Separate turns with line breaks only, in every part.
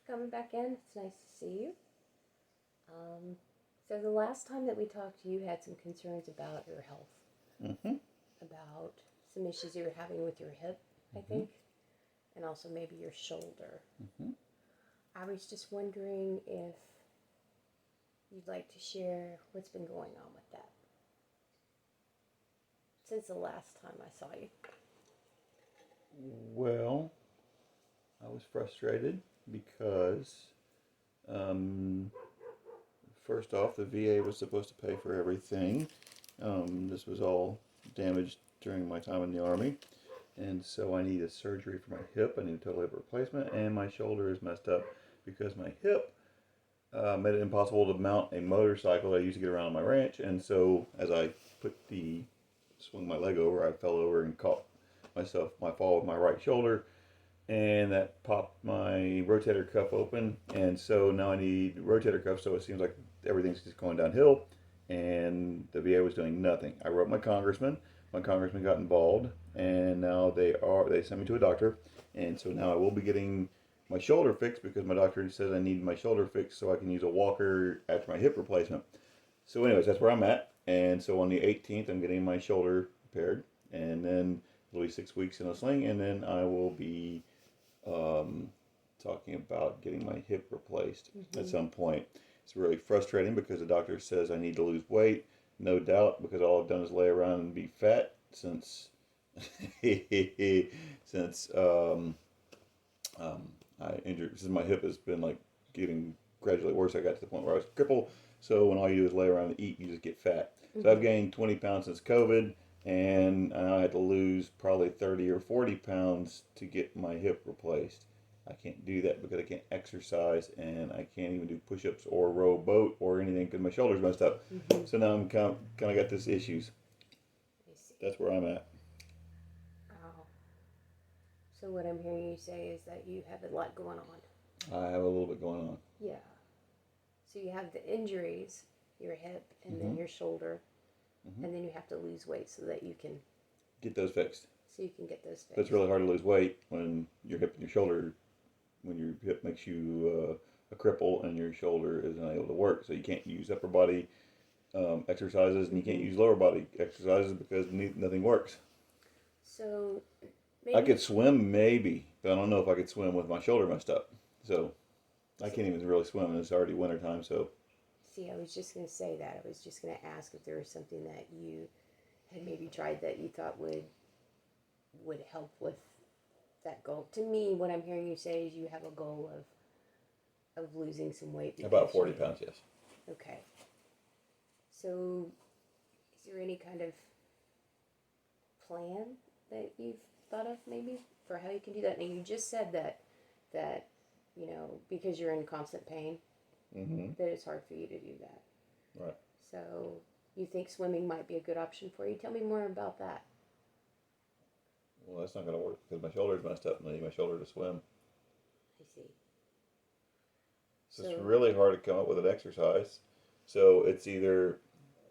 for coming back in. It's nice to see you. Um, so the last time that we talked, you had some concerns about your health,
Mm-hmm.
about some issues you were having with your hip, I
Mm-hmm.
think, and also maybe your shoulder.
Mm-hmm.
I was just wondering if you'd like to share what's been going on with that since the last time I saw you.
Well, I was frustrated because, um, first off, the VA was supposed to pay for everything. This was all damaged during my time in the Army, and so I needed surgery for my hip. I need a total hip replacement, and my shoulder is messed up because my hip made it impossible to mount a motorcycle that I used to get around on my ranch. And so, as I swung my leg over, I fell over and caught my fall with my right shoulder, and that popped my rotator cuff open. And so now I need rotator cuff. So it seems like everything's just going downhill, and the VA was doing nothing. I wrote my congressman. My congressman got involved, and now they sent me to a doctor, and so now I will be getting my shoulder fixed because my doctor says I need my shoulder fixed so I can use a walker after my hip replacement. So, anyways, that's where I'm at. And so on the 18th, I'm getting my shoulder repaired, and then it'll be 6 weeks in a sling, and then I will be um, talking about getting my hip replaced at some point. It's really frustrating because the doctor says I need to lose weight, no doubt, because all I've done is lay around and be fat since since I injured. Since my hip has been like getting gradually worse. I got to the point where I was crippled. So when all you do is lay around and eat, you just get fat. So I've gained 20 pounds since COVID, and I had to lose probably 30 or 40 pounds to get my hip replaced. I can't do that because I can't exercise, and I can't even do push-ups or row a boat or anything because my shoulder's messed up. So now I'm kind of got this issues.
I see.
That's where I'm at.
Oh. So what I'm hearing you say is that you have a lot going on.
I have a little bit going on.
Yeah. So you have the injuries, your hip, and then
Mm-hmm.
your shoulder,
Mm-hmm.
and then you have to lose weight so that you can
Get those fixed.
get those
But it's
fixed.
really hard to lose weight when your hip and your shoulder, when your hip makes you a cripple and your shoulder isn't able to work. So you can't use upper body exercises, and you can't use lower body exercises because nothing works.
So
I
maybe
could swim maybe, but I don't know if I could swim with my shoulder messed up. So I can't even really swim, and it's already winter time. So
see. I was just going to say that. I was just going to ask if there was something that you had maybe tried that you thought would help with that goal. To me, what I'm hearing you say is you have a goal of losing some weight.
about 40 pounds, yes.
Okay. So, is there any kind of plan that you've thought of maybe for how you can do that? And you just said that because you're in constant pain,
Mm-hmm.
that it's hard for you to do that.
Right.
So, you think swimming might be a good option for you? Tell me more about that.
Well, that's not going to work because my shoulder's messed up, and I need my shoulder to swim.
I see.
So it's really hard to come up with an exercise. So it's either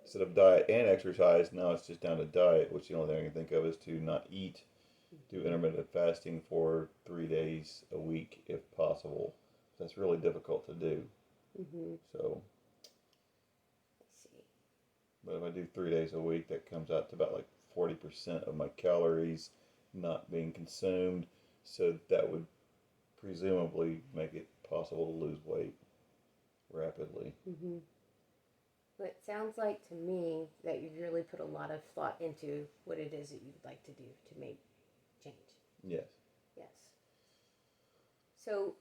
instead of diet and exercise, now it's just down to diet, which the only thing I can think of is to not eat, do intermittent fasting for 3 days a week if possible. That's really difficult to do. So,
I see.
but if I do 3 days a week, that comes out to about like 40% of my calories not being consumed. So that would presumably make it possible to lose weight rapidly.
But it sounds like to me that you've really put a lot of thought into what it is that you'd like to do to make change.
Yes.
Yes. So,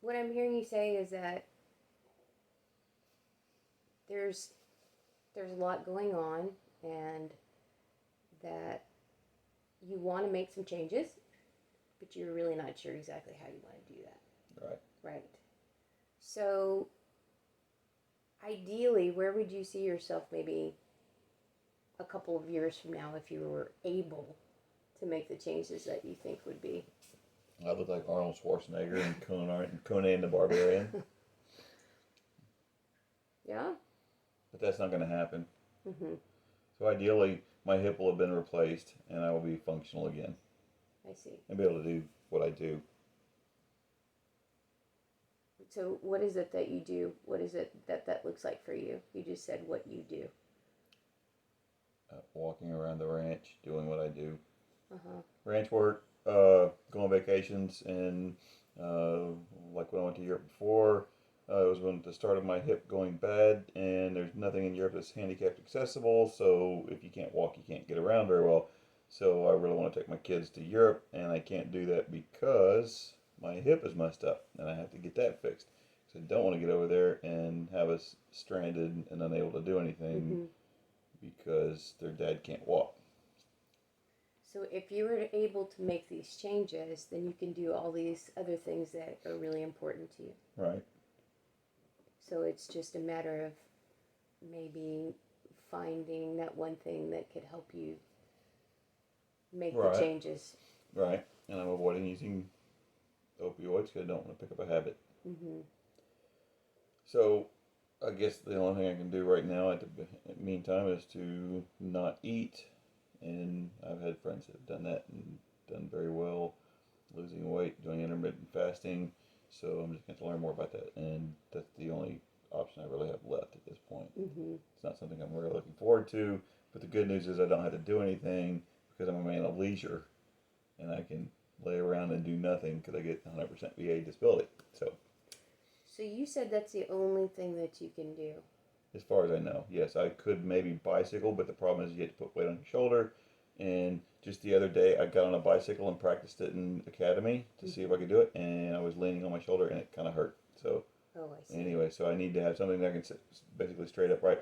what I'm hearing you say is that there's a lot going on, and that you want to make some changes, but you're really not sure exactly how you want to do that.
Right.
Right. So, ideally, where would you see yourself maybe a couple of years from now if you were able to make the changes that you think would be?
I look like Arnold Schwarzenegger and Conan the Barbarian.
Yeah?
But that's not going to happen.
Mm-hmm.
So ideally, my hip will have been replaced, and I will be functional again
I see.
and be able to do what I do.
So what is it that you do? What is it that looks like for you? You just said what you do.
Walking around the ranch, doing what I do.
Uh-huh.
Ranch work, go on vacations, and uh, like when I went to Europe before, it was when the start of my hip going bad, and there's nothing in Europe that's handicapped accessible. So if you can't walk, you can't get around very well. So I really want to take my kids to Europe, and I can't do that because my hip is messed up, and I have to get that fixed. So I don't want to get over there and have us stranded and unable to do anything
Mm-hmm.
because their dad can't walk.
So if you were able to make these changes, then you can do all these other things that are really important to you.
Right.
So it's just a matter of maybe finding that one thing that could help you make the
Right.
changes.
Right. And I'm avoiding using opioids because I don't want to pick up a habit.
Mm-hmm.
So I guess the only thing I can do right now at the meantime is to not eat. And I've had friends that have done that and done very well, losing weight, doing intermittent fasting. So I'm just going to learn more about that. And that's the only option I really have left at this point.
Mm-hmm.
It's not something I'm really looking forward to. But the good news is I don't have to do anything because I'm a man of leisure. And I can lay around and do nothing because I get 100% VA disability.
So you said that's the only thing that you can do.
As far as I know, yes, I could maybe bicycle, but the problem is you have to put weight on your shoulder. And just the other day, I got on a bicycle and practiced it in academy to see if I could do it, and I was leaning on my shoulder, and it kind of hurt. So
Oh, I see.
anyway, so I need to have something that I can sit basically straight upright,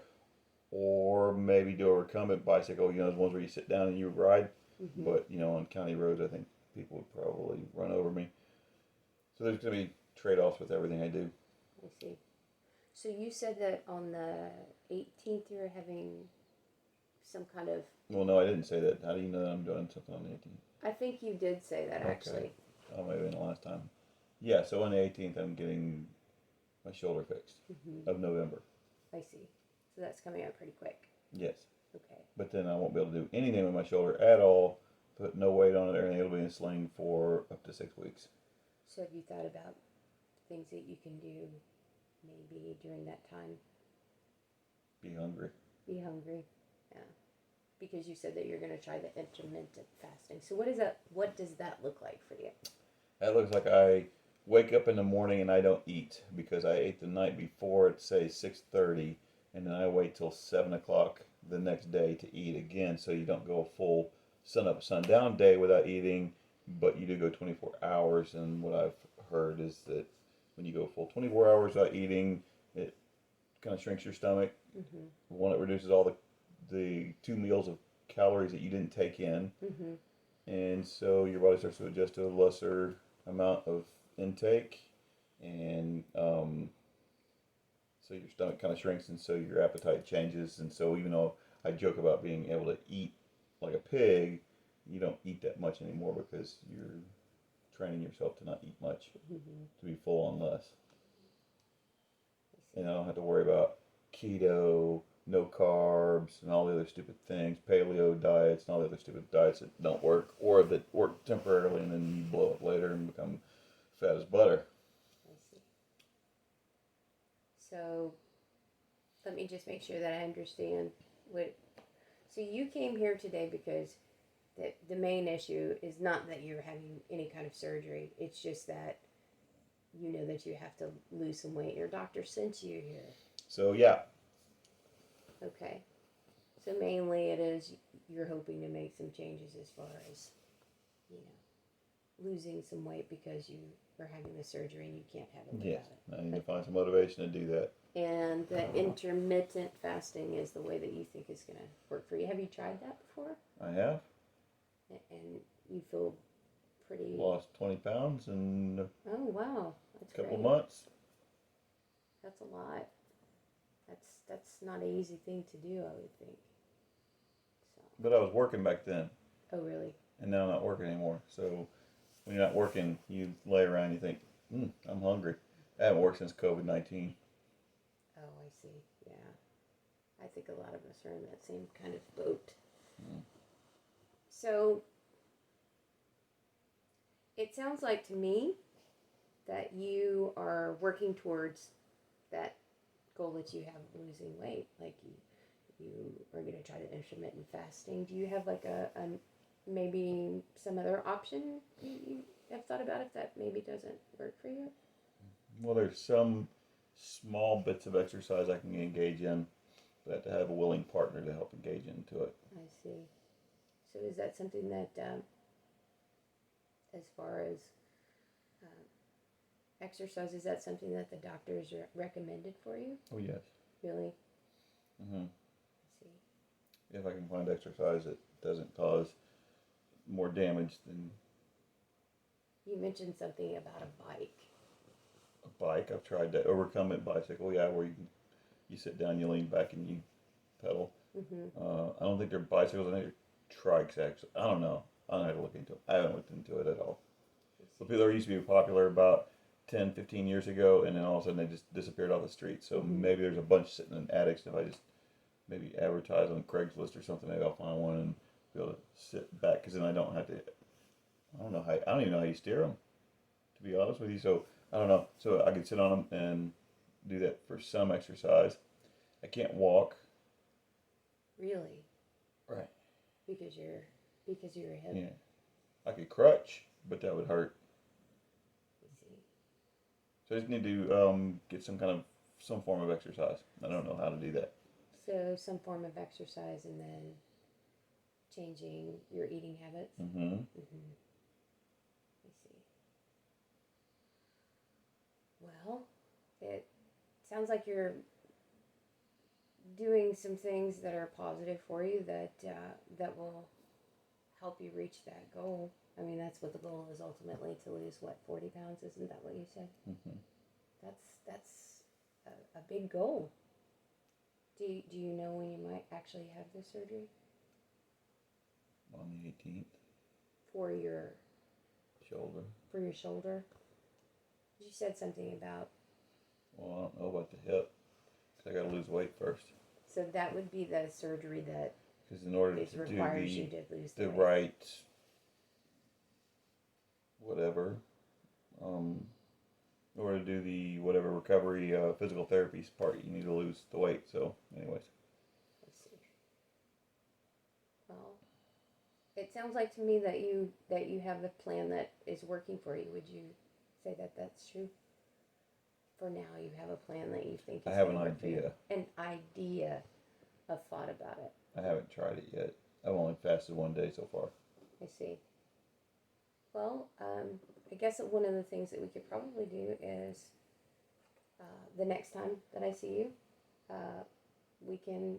or maybe do a recumbent bicycle. You know, those ones where you sit down and you ride.
Mm-hmm.
But you know, on county roads, I think people would probably run over me. So there's going to be trade-offs with everything I do.
I see. So you said that on the 18th you're having some kind of.
Well, no, I didn't say that. How do you know that I'm doing something on the 18th?
I think you did say that
Okay.
actually.
Oh, maybe in the last time. Yeah, so on the 18th, I'm getting my shoulder fixed
Mm-hmm.
of November.
I see. So that's coming up pretty quick.
Yes.
Okay.
But then I won't be able to do anything with my shoulder at all, put no weight on it or anything. It'll be in a sling for up to 6 weeks.
So have you thought about things that you can do maybe during that time?
Be hungry.
Be hungry. Yeah. Because you said that you're going to try the intermittent fasting. So what is that? What does that look like for you?
That looks like I wake up in the morning and I don't eat because I ate the night before at say 6:30, and then I wait till 7 o'clock the next day to eat again. So you don't go a full sun up sundown day without eating, but you do go 24 hours. And what I've heard is that when you go full 24 hours without eating, it kind of shrinks your stomach.
Mm-hmm.
One, it reduces all the 2 meals of calories that you didn't take in,
Mm-hmm.
and so your body starts to adjust to a lesser amount of intake, and so your stomach kind of shrinks, and so your appetite changes. And so even though I joke about being able to eat like a pig, you don't eat that much anymore because you're training yourself to not eat much,
Mm-hmm.
to be full on less. And I don't have to worry about keto, no carbs, and all the other stupid things, paleo diets, and all the other stupid diets that don't work, or that work temporarily and then you blow up later and become fat as butter.
I see. So let me just make sure that I understand what. So you came here today because the main issue is not that you're having any kind of surgery. It's just that you know that you have to lose some weight. Your doctor sent you here.
So yeah.
Okay. So mainly it is you're hoping to make some changes as far as, you know, losing some weight because you are having the surgery and you can't have it without
Yes,
it.
I need to find some motivation to do that.
And the intermittent fasting is the way that you think is going to work for you. Have you tried that before?
I have
And you feel pretty.
lost 20 pounds in
Oh wow, that's
a couple
great.
months.
That's a lot. That's not an easy thing to do, I would think. So.
But I was working back then,
Oh really?
and now I'm not working anymore. So when you're not working, you lay around and you think, I'm hungry. I haven't worked since COVID-19.
Oh, I see. Yeah. I think a lot of us are in that same kind of boat.
Mm.
So, it sounds like to me that you are working towards that goal that you have, losing weight. Like you are going to try the intermittent fasting. Do you have like a maybe some other option you have thought about if that maybe doesn't work for you?
Well, there's some small bits of exercise I can engage in, but I have to have a willing partner to help engage into it.
I see. So is that something that, as far as exercise, is that something that the doctors recommended for you?
Oh, yes.
Really?
Mm-hmm.
I see.
If I can find exercise that doesn't cause more damage than
You mentioned something about a bike.
a bike. I've tried that. Overcome it bicycle, yeah, where you sit down, you lean back, and you pedal.
Mm-hmm.
I don't think they're bicycles. I think they're trikes, actually. I don't know. I don't have to look into it. I haven't looked into it at all. But they used to be popular about 10, 15 years ago, and then all of a sudden they just disappeared off the street. So maybe there's a bunch sitting in attics. If I just maybe advertise on Craigslist or something, maybe I'll find one and be able to sit back. Because then I don't have to. I don't even know how you steer them, to be honest with you. So I don't know. So I could sit on them and do that for some exercise. I can't walk.
Really?
Right.
Because you're a hip.
Yeah. I could crutch, but that would hurt.
I see.
So I just need to get some form of exercise. I don't know how to do that.
So some form of exercise and then changing your eating habits.
Mm-hmm.
Mm-hmm. I see. Well, it sounds like you're doing some things that are positive for you that will help you reach that goal. I mean, that's what the goal is ultimately, to lose, what, 40 pounds? Isn't that what you said?
Mm-hmm.
That's a big goal. Do you know when you might actually have the surgery?
On the 18th.
For your
Shoulder.
For your shoulder? You said something about...
Well, I don't know about the hip. Because I got to lose weight first.
So that would be the surgery that
Because in order
it
to do
requires you to lose
the
weight.
right whatever, in order to do the whatever recovery physical therapy part, you need to lose the weight. So, anyways.
I see. Well, it sounds like to me that you have a plan that is working for you. Would you say that that's true? For now, you have a plan that you think is
I have
going
an
to work for you.
idea.
An idea of thought about it.
I haven't tried it yet. I've only fasted one day so far.
I see. Well, I guess that one of the things that we could probably do is the next time that I see you, we can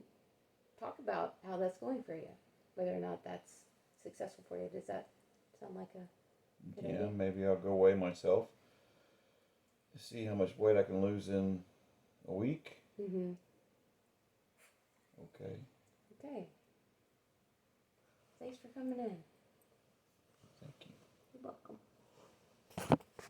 talk about how that's going for you, whether or not that's successful for you. Does that sound like a good idea?
Maybe I'll go weigh myself to see how much weight I can lose in a week.
Mm-hmm.
Okay.
Okay. Thanks for coming in.
Thank you.
You're welcome.